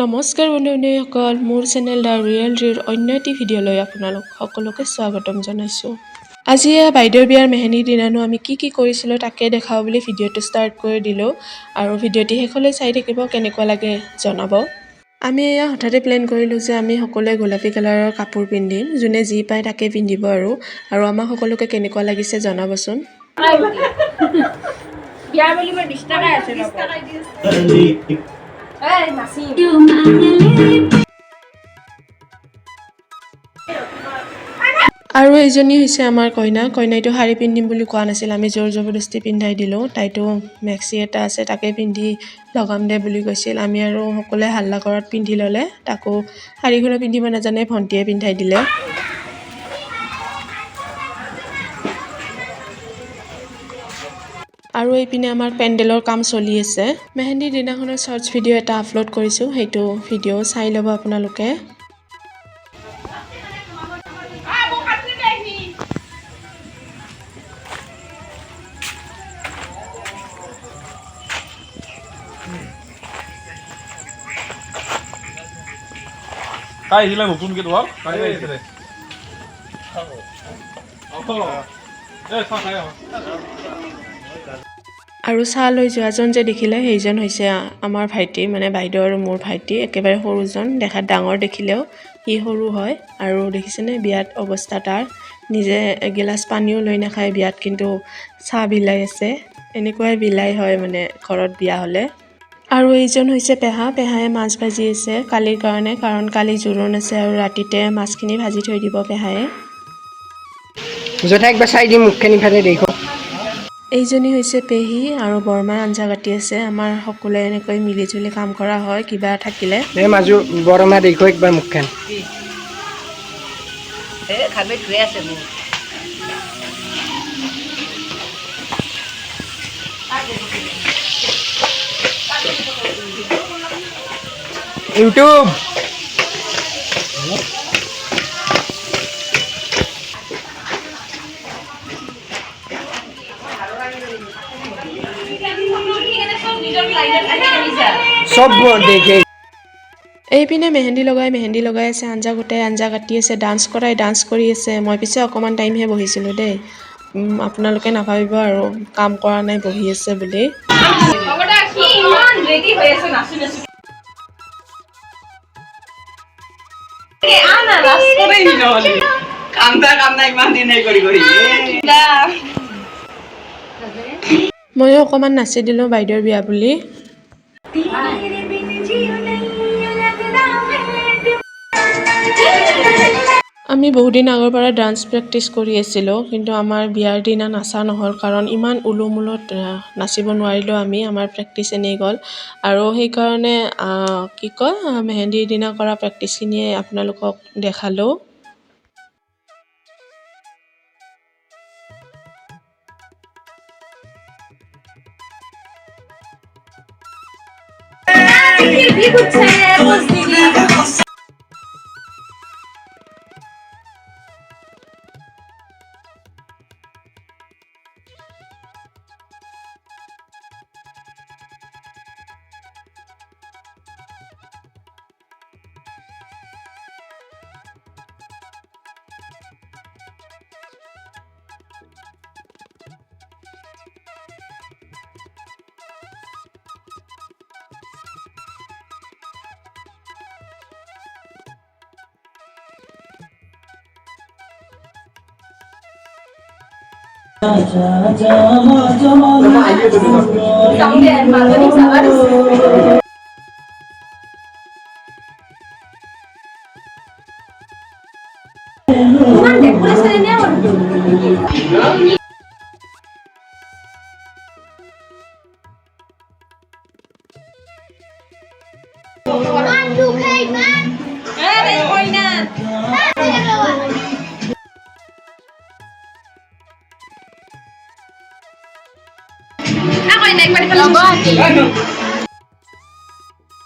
নমস্কাৰ বন্ধু-বান্ধৱীসকল, মোৰ channel the real ৰিৰ অন্য এটি ভিডিঅ'লৈ আপোনালোক সকলোকে স্বাগতম জনাইছোঁ। আজি বাইদেউৰ বিয়াৰ মেহেন্দিৰ দিনানো আমি কি কৰিছিলোঁ তাকে দেখাওঁ বুলি ভিডিঅ'টো ষ্টাৰ্ট কৰি দিলোঁ আৰু ভিডিঅ'টি শেষলৈ চাই থাকিব, কেনেকুৱা লাগে জনাব। আমি হঠাতে প্লেন কৰিলোঁ যে আমি সকলোৱে গোলাপী কালাৰৰ কাপোৰ পিন্ধিম, যোনে যি পায় তাকে পিন্ধিব আৰু আমাক সকলোকে কেনেকুৱা লাগিছে জনাবচোন। আৰু এইজনী হৈছে আমাৰ কইনাইটো শাৰী পিন্ধিম বুলি কোৱা নাছিল, আমি জোৰ জবৰদস্তি পিন্ধাই দিলোঁ। তাইতো মেক্সি এটা আছে তাকে পিন্ধি লগাম দে বুলি কৈছিল। আমি আৰু সকলোৱে হাল্লা ঘৰত পিন্ধি ল'লে, তাকো শাৰীখনো পিন্ধিব নাজানে, ভণ্টিয়ে পিন্ধাই দিলে। আৰু এইপিনে আমাৰ পেণ্ডেলৰ কাম চলি আছে। মেহেন্দিৰ দিনাখনৰ শৰ্টছ ভিডিঅ' এটা আপলোড কৰিছোঁ, সেইটো ভিডিঅ' চাই ল'ব আপোনালোকে। আৰু চাহ লৈ যোৱাজন যে দেখিলে, সেইজন হৈছে আমাৰ ভাইটি, মানে বাইদেউ আৰু মোৰ ভাইটি, একেবাৰে সৰুজন। দেখাত ডাঙৰ দেখিলেও সি সৰু হয়। আৰু দেখিছেনে বিয়াত অৱস্থা তাৰ, নিজে এগিলাচ পানীও লৈ নাখায় বিয়াত, কিন্তু চাহ বিলাই আছে। এনেকুৱাই বিলাই হয় মানে ঘৰত বিয়া হ'লে। আৰু এইজন হৈছে পেহাই মাছ ভাজি আছে কালিৰ কাৰণে, কাৰণ কালি জোৰোণ আছে আৰু ৰাতিতে মাছখিনি ভাজি থৈ দিব পেহায়ে। একবাৰ চাই দিম মুখখিনি ফালে দেখো। এইজনী হৈছে পেহী আৰু বৰমাৰ আঞ্জা কাটি আছে। আমাৰ সকলোৱে এনেকৈ মিলি জুলি কাম কৰা হয় কিবা থাকিলে। মাজু বৰমা দেখো একবাৰ মুখখন। ইউটিউব সব দেখে। এইপিনে মেহেন্দি লগাই আছে, আঞ্জা গোটাই আঞ্জা কাটি আছে, ডান্স কৰি আছে। মই পিছে অকণমান টাইমহে বহিছিলোঁ দেই, আপোনালোকে নাভাবিব আৰু কাম কৰা নাই বহি আছে বুলি। ময়ো অকণমান নাচি দিলোঁ বাইদেউৰ বিয়া বুলি। আমি বহুদিন আগৰ পৰা ডান্স প্ৰেক্টিচ কৰি আছিলোঁ, কিন্তু আমাৰ বিয়াৰ দিনা নাচা নহ'ল, কাৰণ ইমান উলুমুলত নাচিব নোৱাৰিলোঁ আমি, আমাৰ প্ৰেক্টিচ এনেই গ'ল। আৰু সেইকাৰণে মেহেন্দিৰ দিনা কৰা প্ৰেক্টিচখিনিয়ে আপোনালোকক দেখালোঁ।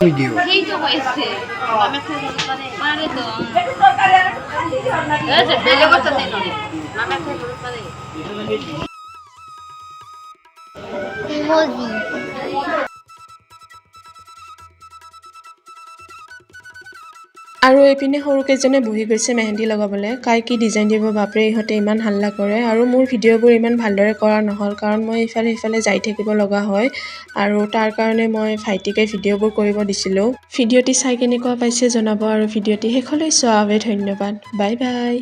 ভিডিও আৰু এইপিনে সৰুকেইজনে বহি গৈছে মেহেন্দি লগাবলৈ। কাই কি ডিজাইন দিব বাপৰে, ইহঁতে ইমান হাল্লা কৰে। আৰু মোৰ ভিডিঅ'বোৰ ইমান ভালদৰে কৰা নহ'ল কাৰণ মই ইফালে সিফালে যাই থাকিব লগা হয় আৰু তাৰ কাৰণে মই ভাইটিকে ভিডিঅ'বোৰ কৰিব দিছিলোঁ। ভিডিঅ'টি চাই কেনেকুৱা পাইছে জনাব আৰু ভিডিঅ'টি শেষলৈ চোৱাৰ বাবে ধন্যবাদ। Bye bye.